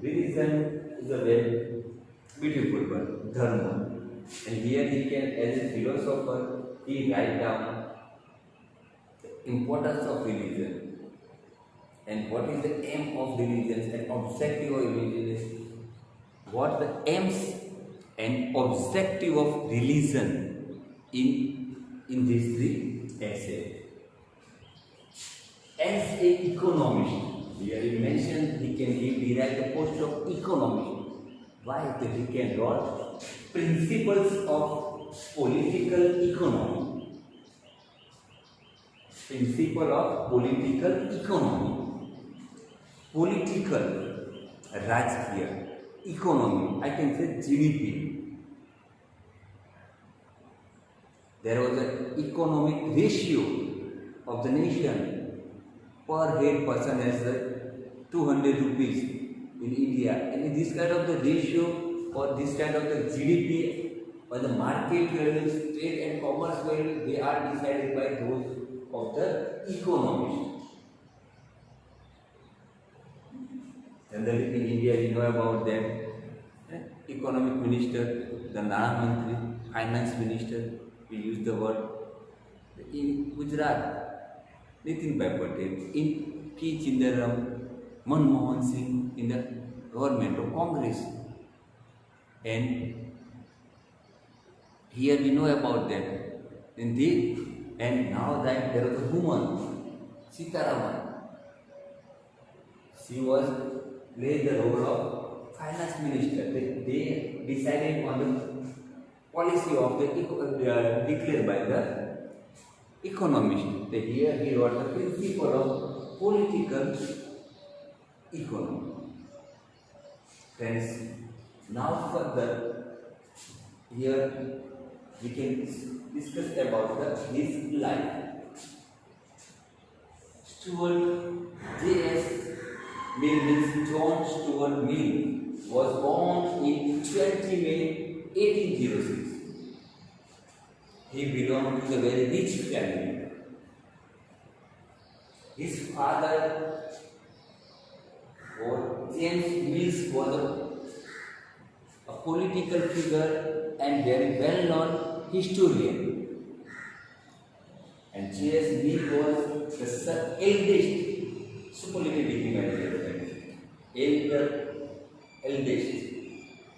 Religion is a very beautiful word, dharma. And here he can, as a philosopher, he write down the importance of religion and what is the aim of religion and objective of religion is what the aims and objective of religion in these three essays. As a economist, here he mentioned he can derive the post of economist. Why? That he can draw principles of political economy. Principle of political economy. Political, Rajkiya, economy, I can say GDP. There was an economic ratio of the nation. Per head person has 200 rupees in India, and this kind of the ratio or this kind of the GDP or the market value, trade and commerce value, they are decided by those of the economists. Generally in India, we know about them. Economic minister, the Nana Mantri, finance minister, we use the word. In Gujarat, Nitin Patel, in P. Chindaram, Manmohan Singh in the government of Congress. And here we know about them. And now that there was a woman, Sitaraman. She was played the role of finance minister. They decided on the policy of the declared by the economist. Here he wrote the principle of political economy. Friends, now further here we can discuss about his life. Stuart J.S. Mill means John Stuart Mill was born in 20 May 1806. He belonged to a very rich family. His father, James Mills, was a political figure and very well-known historian. And J.S. Mill was the eldest, superlative eldest.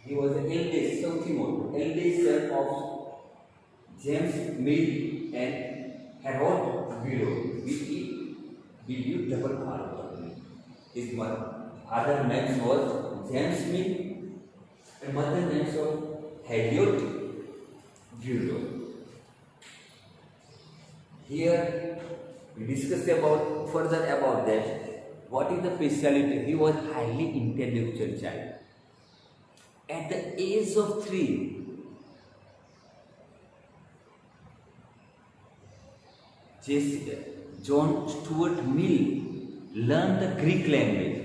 He was the eldest, eldest son of James Mill and Harold Below, B.U. double R. His father name was James Mill and mother name was Harriet Below. Here we discuss further about that. What is the speciality? He was highly intellectual child. At the age of 3, John Stuart Mill learned the Greek language.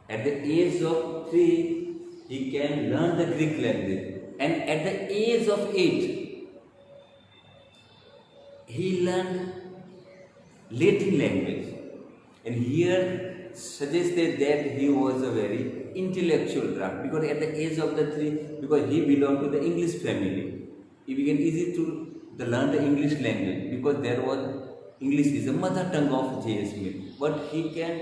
At the age of 3, he can learn the Greek language. And at the age of 8, he learned Latin language. And here suggested that he was a very intellectual draft, because at the age of the 3, because he belonged to the English family, it became easy to learn the English language, because there was English is the mother tongue of J.S. Mill. But he can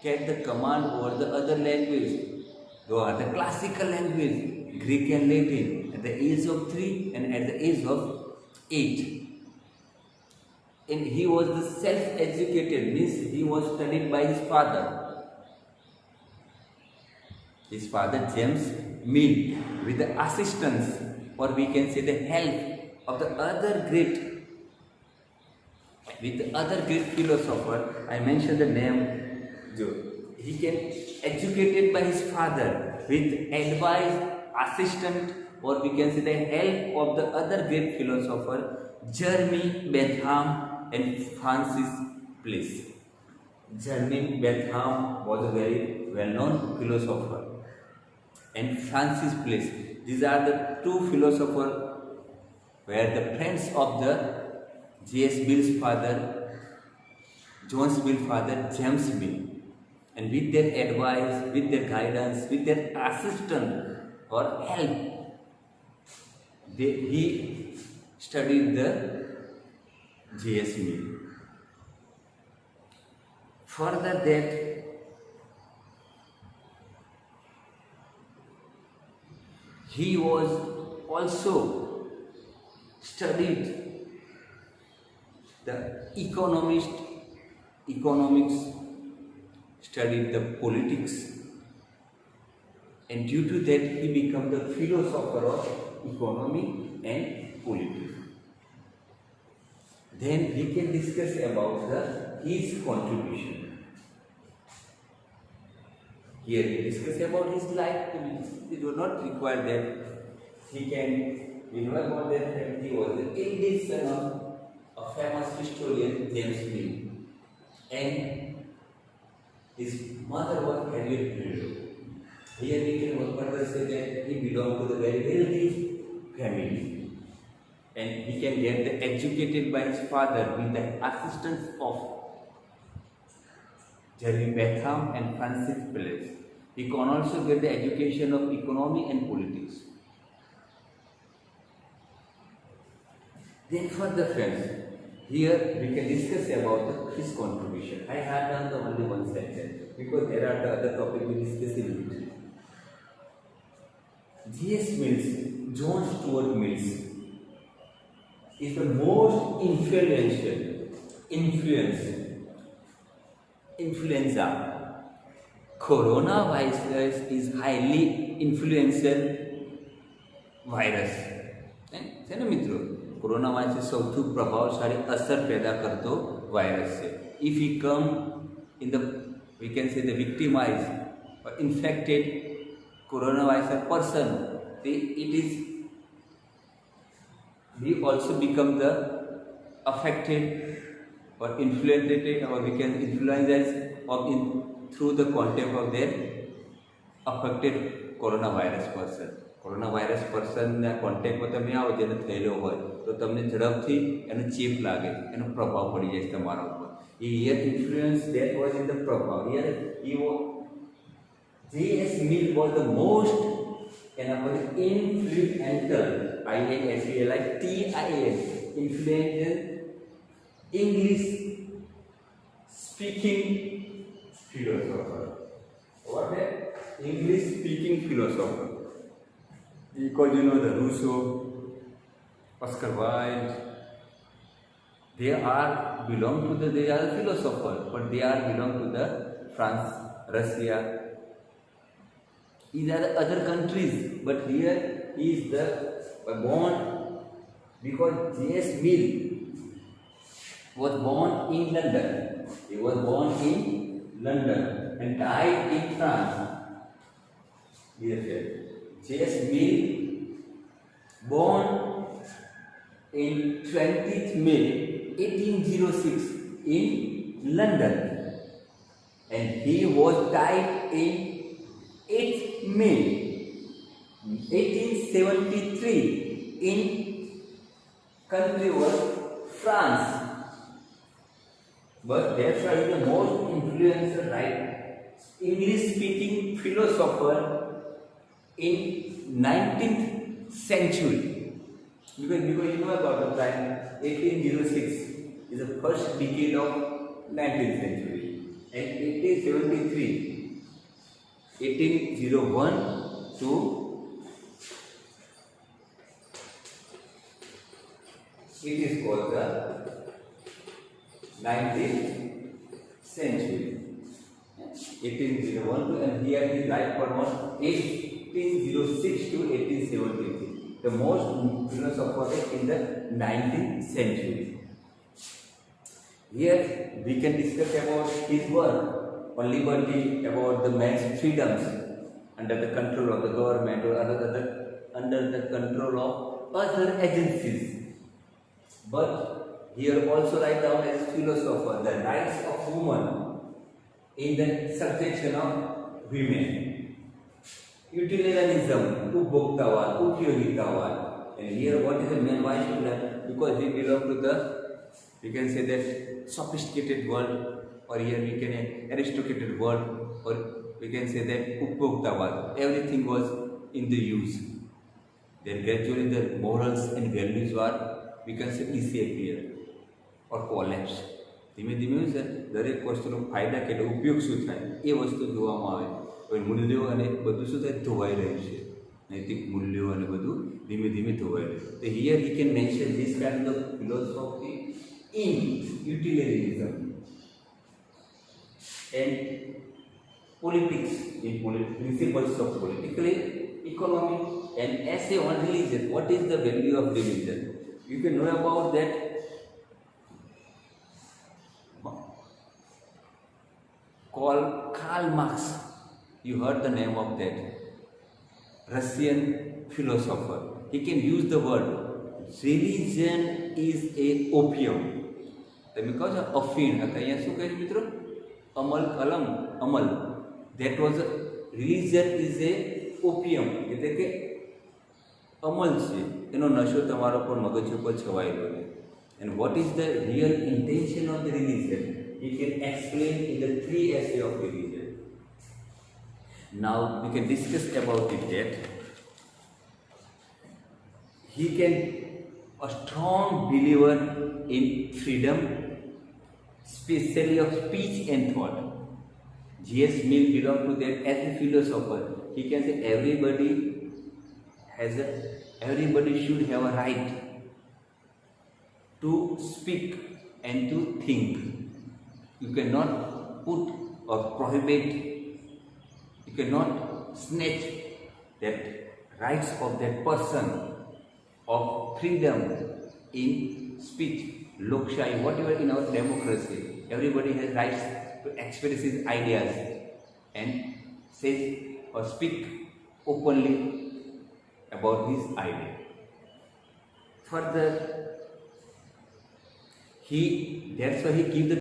get the command over the other language, the classical language, Greek and Latin, at the age of 3 and at the age of 8. And he was the self-educated, means he was studied by his father. His father James Mill, with the assistance, or we can say the help of the other great philosopher. I mentioned the name Joe. He can educated by his father with advice, assistant, or we can say the help of the other great philosopher Jeremy Bentham and Francis Place. Jeremy Bentham was a very well-known philosopher, and Francis Place. These are the two philosophers were the friends of the J.S. Mill's father, John Mill's father, James Mill. And with their advice, with their guidance, with their assistance or help, he studied the J.S. Mill. Further that, he was also studied the economics, studied the politics, and due to that he became the philosopher of economy and politics. Then we can discuss about his contribution. Here we discuss about his life. We do not require that he can, we know about that he was the eldest son of a famous historian, James Mill, and his mother was Harriet Mill. Here we can further say that he belonged to the very wealthy family, and he can get the educated by his father with the assistance of Jeremy Bentham and Francis Place. He can also get the education of economy and politics. Then further friends, here we can discuss about his contribution. I have done the only one sentence because there are the other topics we discuss in between. J.S. Mills, John Stuart Mills, is the most influenza. Coronavirus is highly influential virus. है ना मित्रों, corona virus સૌથી પ્રભાવશાળી અસર પેદા કરતો virus છે. If he come in the, we can say the victimized or infected coronavirus person, he also become the affected or influenced, or we can influence or through the contact of their affected coronavirus person. Coronavirus પર્સનના કોન્ટેક્ટમાં તમે આવો જેને થયેલો હોય તો તમને ઝડપથી એનો ચેપ લાગે, એનો પ્રભાવ પડી જાય તમારા ઉપર. એ here influence that was in the પ્રભાવ. Here J.S. Mill was the most influential, influential English speaking philosopher. What is English speaking philosopher? Because you know the Rousseau, Oscar Wilde, they are philosophers, but they are belong to the France, Russia. These are the other countries, but here he is the born, because J.S. Mill was born in London. He was born in London and died in France. Yes, J.S. Mill born in 20th May 1806 in London, and he was died in 8th May 1873 in country was France. But that's why he is the most influential English speaking philosopher in 19th century. Because you know about the time 1806 is the first decade of 19th century, and 1801 to it is called the 19th century. 1801 to, and here his life for 1806 to 1873. The most philosopher in the 19th century. Here we can discuss about his work on liberty, about the man's freedoms under the control of the government or under the control of other agencies. But here also write down as philosopher the rights of women in the subjection of women. Utilitarianism, ubhoktavad, upyogitavad. And here what is the main why should that? Because we belong to the, we can say that sophisticated world, or here we can aristocrated world, or we can say that Upvoktavad, everything was in the use. Then gradually the morals and values were, we can say, disappear or collapse. ધીમે ધીમે છે દરેક વસ્તુનો ફાયદા કેટલો ઉપયોગ શું થાય એ વસ્તુ જોવામાં આવે. હવે મૂલ્યો અને બધું શું થાય ધોવાઈ રહ્યું છે, નૈતિક મૂલ્યો અને બધું ધીમે ધીમે ધોવાઈ રહ્યું. તો here he can mention this kind of philosophy in utilitarianism and politics, in principles of political economy, and essay on religion. What is the value of religion? You can know about that. Called Karl Marx. You heard the name of that Russian philosopher. He can use the word religion is a opium. તમે કહો છો અફીણ, અહીંયા શું કહે છે મિત્રો? અમલ કલમ અમલ. That was a, religion is a opium, એટલે કે અમલ છે, એનો નશો તમારો પર મગજ ઉપર છવાયેલો છે. And what is the real intention of the religion? He can explain in the 3 essay of religion. Now we can discuss about it that he can a strong believer in freedom, especially of speech and thought. J.S. Mill belonged to that as a philosopher. He can say everybody should have a right to speak and to think. You cannot put or prohibit, you cannot snatch that rights of that person of freedom in speech, Lokshai, whatever in our democracy. Everybody has rights to express his ideas and say or speak openly about his idea. Further, that's why he gives the